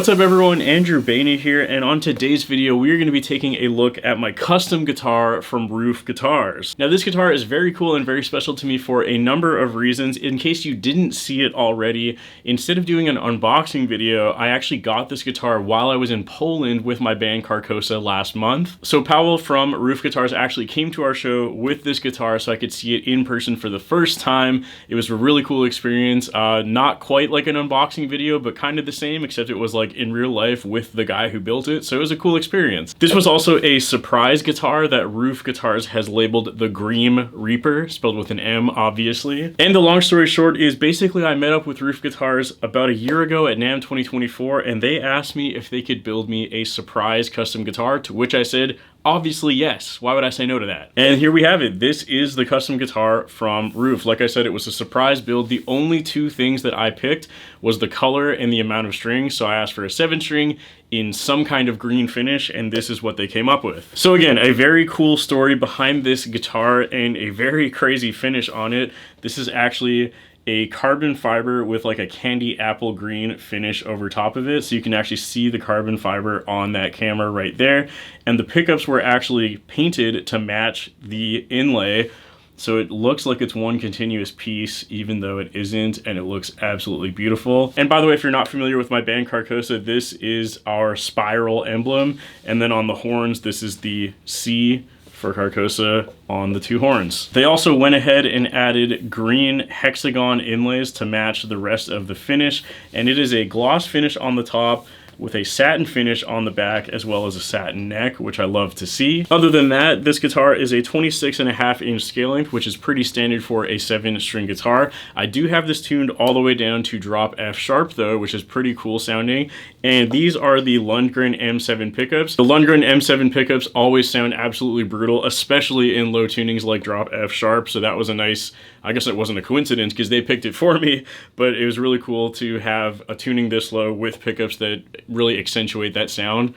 What's up everyone, Andrew Baena here, and on today's video we are going to be taking a look at my custom guitar from RUF Guitars. Now this guitar is very cool and very special to me for a number of reasons. In case you didn't see it already, instead of doing an unboxing video, I actually got this guitar while I was in Poland with my band Carcosa last month. So Powell from RUF Guitars actually came to our show with this guitar so I could see it in person for the first time. It was a really cool experience, not quite like an unboxing video, but kind of the same, except it was like in real life with the guy who built it, so it was a cool experience. This was also a surprise guitar that RUF Guitars has labeled the Greem Reaper, spelled with an M obviously. And the long story short is basically I met up with RUF Guitars about a year ago at NAMM 2024 and they asked me if they could build me a surprise custom guitar, to which I said, obviously yes. Why would I say no to that? And here we have it. This is the custom guitar from RUF. Like I said, it was a surprise build. The only two things that I picked was the color and the amount of strings. So I asked for a 7-string in some kind of green finish, and this is what they came up with. So again, a very cool story behind this guitar and a very crazy finish on it. This is actually a carbon fiber with like a candy apple green finish over top of it, so you can actually see the carbon fiber on that camera right there. And the pickups were actually painted to match the inlay, so it looks like it's one continuous piece even though it isn't, and it looks absolutely beautiful. And by the way, if you're not familiar with my band Carcosa, this is our spiral emblem, and then on the horns this is the C for Carcosa on the two horns. They also went ahead and added green hexagon inlays to match the rest of the finish, and it is a gloss finish on the top with a satin finish on the back as well as a satin neck, which I love to see. Other than that, this guitar is a 26.5-inch scale length, which is pretty standard for a 7-string guitar. I do have this tuned all the way down to drop F sharp though, which is pretty cool sounding. And these are the Lundgren M7 pickups. The Lundgren M7 pickups always sound absolutely brutal, especially in low tunings like drop F sharp. So that was a nice, I guess it wasn't a coincidence because they picked it for me, but it was really cool to have a tuning this low with pickups that really accentuate that sound.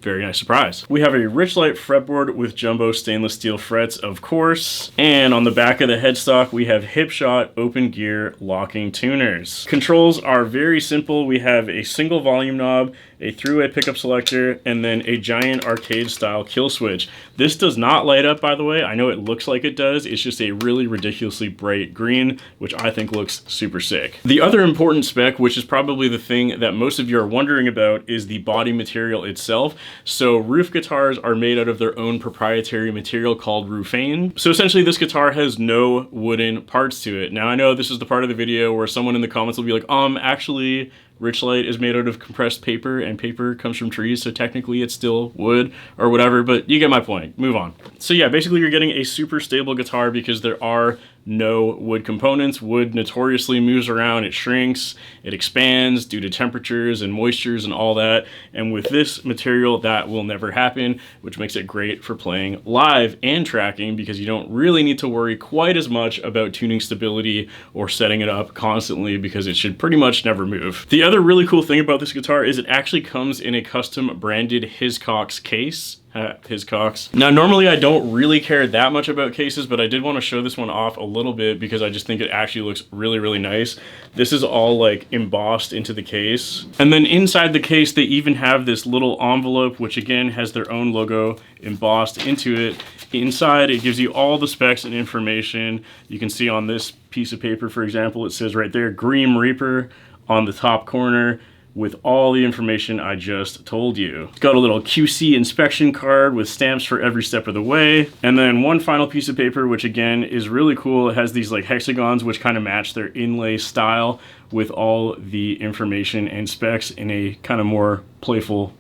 Very nice surprise. We have a Richlight fretboard with jumbo stainless steel frets, of course. And on the back of the headstock, we have Hipshot open gear locking tuners. Controls are very simple. We have a single volume knob, a three-way pickup selector, and then a giant arcade style kill switch. This does not light up, by the way. I know it looks like it does. It's just a really ridiculously bright green, which I think looks super sick. The other important spec, which is probably the thing that most of you are wondering about, is the body material itself. So RUF guitars are made out of their own proprietary material called Rufane. So essentially this guitar has no wooden parts to it. Now I know this is the part of the video where someone in the comments will be like, actually Richlight is made out of compressed paper and paper comes from trees, so technically it's still wood or whatever, but you get my point. Move on. So yeah, basically you're getting a super stable guitar because there are no wood components. Wood notoriously moves around, it shrinks, it expands due to temperatures and moistures and all that. And with this material, that will never happen, which makes it great for playing live and tracking because you don't really need to worry quite as much about tuning stability or setting it up constantly because it should pretty much never move. The other really cool thing about this guitar is it actually comes in a custom branded Hiscox case. Hiscox. Now normally I don't really care that much about cases, but I did want to show this one off a little bit because I just think it actually looks really, really nice. This is all like embossed into the case. And then inside the case they even have this little envelope, which again has their own logo embossed into it. Inside it gives you all the specs and information. You can see on this piece of paper, for example, it says right there, Greem Reaper on the top corner, with all the information I just told you. It's got a little QC inspection card with stamps for every step of the way. And then one final piece of paper, which again is really cool. It has these like hexagons, which kind of match their inlay style with all the information and specs in a kind of more playful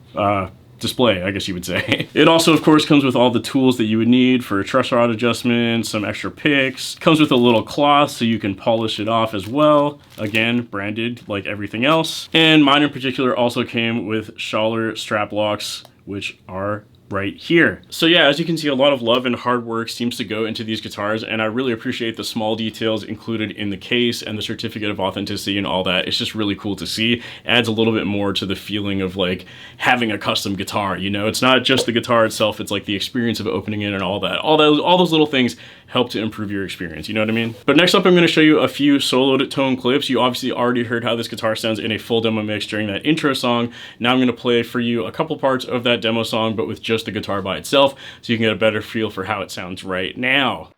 display, I guess you would say. It also, of course, comes with all the tools that you would need for a truss rod adjustment, some extra picks. Comes with a little cloth so you can polish it off as well. Again, branded like everything else. And mine in particular also came with Schaller strap locks, which are right here. So yeah, as you can see, a lot of love and hard work seems to go into these guitars, and I really appreciate the small details included in the case and the certificate of authenticity and all that. It's just really cool to see. It adds a little bit more to the feeling of like having a custom guitar, you know? It's not just the guitar itself, it's like the experience of opening it and all that. All those little things help to improve your experience, you know what I mean? But next up, I'm gonna show you a few soloed tone clips. You obviously already heard how this guitar sounds in a full demo mix during that intro song. Now I'm gonna play for you a couple parts of that demo song, but with just the guitar by itself, so you can get a better feel for how it sounds right now.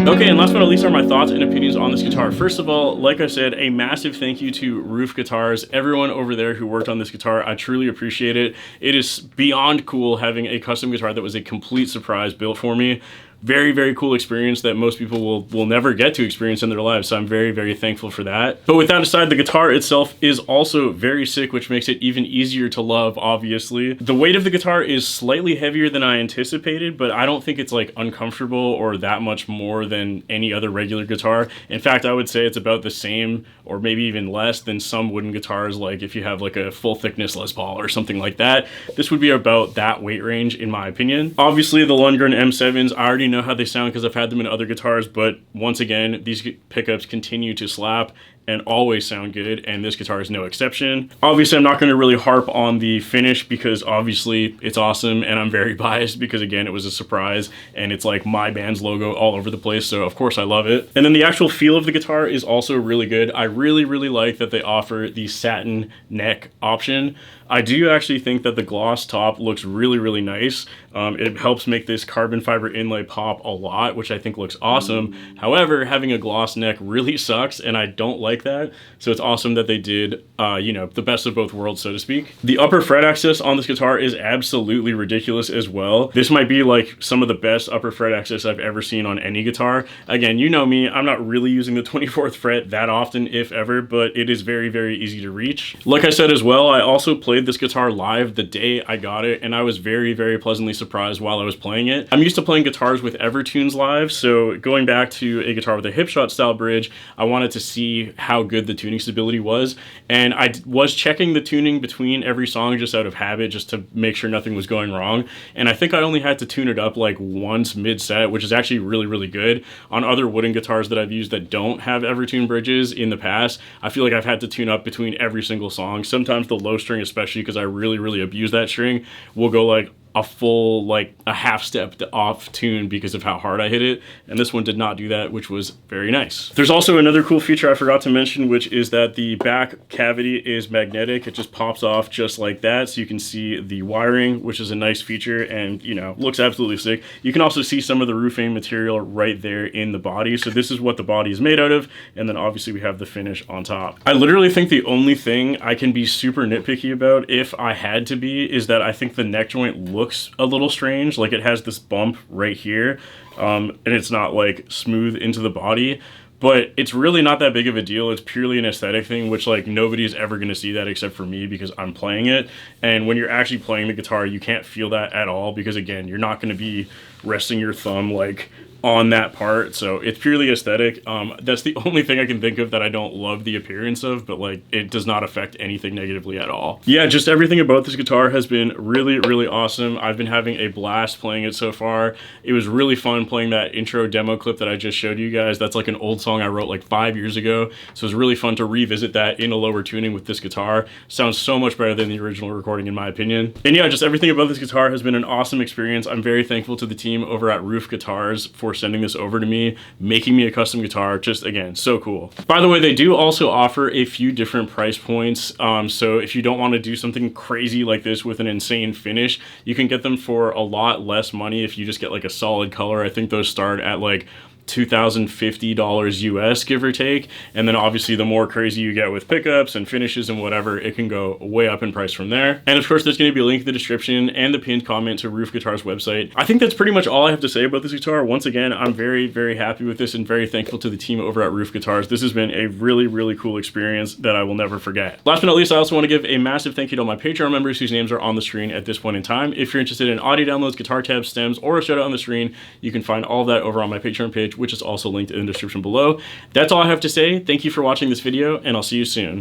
Okay, and last but not least are my thoughts and opinions on this guitar. First of all, like I said, a massive thank you to RUF Guitars, everyone over there who worked on this guitar. I truly appreciate it. It is beyond cool having a custom guitar that was a complete surprise built for me. Very, very cool experience that most people will never get to experience in their lives, so I'm very, very thankful for that. But with that aside, the guitar itself is also very sick, which makes it even easier to love, obviously. The weight of the guitar is slightly heavier than I anticipated, but I don't think it's like uncomfortable or that much more than any other regular guitar. In fact, I would say it's about the same or maybe even less than some wooden guitars, like if you have like a full thickness Les Paul or something like that. This would be about that weight range in my opinion. Obviously the Lundgren M7s, I already know how they sound because I've had them in other guitars, but once again, these pickups continue to slap and always sound good, and this guitar is no exception. Obviously, I'm not going to really harp on the finish because obviously it's awesome, and I'm very biased because again, it was a surprise, and it's like my band's logo all over the place, so of course I love it. And then the actual feel of the guitar is also really good. I really, really like that they offer the satin neck option. I do actually think that the gloss top looks really, really nice. It helps make this carbon fiber inlay pop a lot, which I think looks awesome. However, having a gloss neck really sucks, and I don't like that. So it's awesome that they did, you know, the best of both worlds, so to speak. The upper fret access on this guitar is absolutely ridiculous as well. This might be like some of the best upper fret access I've ever seen on any guitar. Again, you know me, I'm not really using the 24th fret that often, if ever, but it is very, very easy to reach. Like I said as well, I also played this guitar live the day I got it, and I was very, very pleasantly surprised while I was playing it. I'm used to playing guitars with Evertunes live, so going back to a guitar with a hipshot style bridge, I wanted to see how good the tuning stability was, and I was checking the tuning between every song just out of habit, just to make sure nothing was going wrong, and I think I only had to tune it up like once mid-set, which is actually really, really good. On other wooden guitars that I've used that don't have Evertune bridges in the past, I feel like I've had to tune up between every single song. Sometimes the low string, especially because I really, really abuse that string, will go like a full, like a half step off tune because of how hard I hit it, and this one did not do that, which was very nice. There's also another cool feature I forgot to mention, which is that the back cavity is magnetic. It just pops off just like that, so you can see the wiring, which is a nice feature, and you know, looks absolutely sick. You can also see some of the roofing material right there in the body, so this is what the body is made out of, and then obviously we have the finish on top. I literally think the only thing I can be super nitpicky about, if I had to be, is that I think the neck joint looks a little strange. Like it has this bump right here, and it's not like smooth into the body, but it's really not that big of a deal. It's purely an aesthetic thing, which like nobody's ever going to see that except for me because I'm playing it. And when you're actually playing the guitar, you can't feel that at all because again, you're not going to be resting your thumb like on that part, so it's purely aesthetic. That's the only thing I can think of that I don't love the appearance of, but like it does not affect anything negatively at all. Yeah, just everything about this guitar has been really, really awesome. I've been having a blast playing it so far. It was really fun playing that intro demo clip that I just showed you guys. That's like an old song I wrote like 5 years ago, so it was really fun to revisit that in a lower tuning with this guitar. Sounds so much better than the original recording in my opinion. And yeah, just everything about this guitar has been an awesome experience. I'm very thankful to the team over at RUF Guitars for sending this over to me, making me a custom guitar. Just again, so cool. By the way, they do also offer a few different price points. So if you don't want to do something crazy like this with an insane finish, you can get them for a lot less money if you just get like a solid color. I think those start at like $2,050 US, give or take. And then obviously the more crazy you get with pickups and finishes and whatever, it can go way up in price from there. And of course, there's going to be a link in the description and the pinned comment to RUF Guitars website. I think that's pretty much all I have to say about this guitar. Once again, I'm very, very happy with this and very thankful to the team over at RUF Guitars. This has been a really, really cool experience that I will never forget. Last but not least, I also want to give a massive thank you to all my Patreon members whose names are on the screen at this point in time. If you're interested in audio downloads, guitar tabs, stems, or a shout out on the screen, you can find all of that over on my Patreon page, which is also linked in the description below. That's all I have to say. Thank you for watching this video, and I'll see you soon.